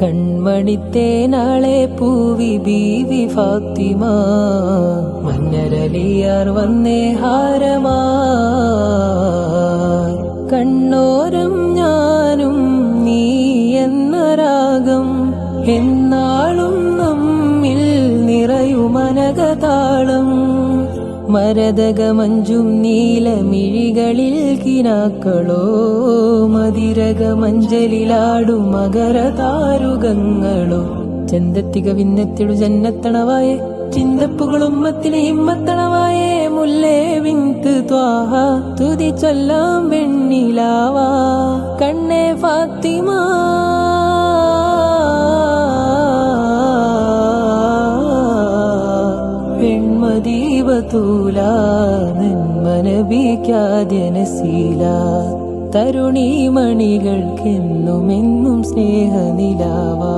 കൺമണിത്തേനാളെ പൂവി ബീവി ഫാത്തിമ മഞ്ഞരലിയാർ വന്നേ ഹാരമാ കണ്ണോരം ഞാനും നീ എന്ന രാഗം എന്നാളും നമ്മിൽ നിറയുമനകതാളം മരതകമഞ്ചും നീലമിഴികളിൽ കിനാക്കളോ മതിരകമഞ്ചലിലാടും മകരതാരുകങ്ങളോ ചെന്തത്തിക വിന്നത്തിടു ജന്നത്തണവായേ ചിന്തപ്പുകളുമ്മത്തിന് ഹിമ്മത്തണവായേ മുല്ലേ വിന്ത് ത്വാഹ തുതി ചൊല്ലാം വെണ്ണിലാവാ കണ്ണേ ഫാത്തിമ പെൺമദീവതൂല നന്മനബിക്കാദ്യനശീല തരുണീമണികൾക്കെന്നുമെന്നും സ്നേഹനിലാവാ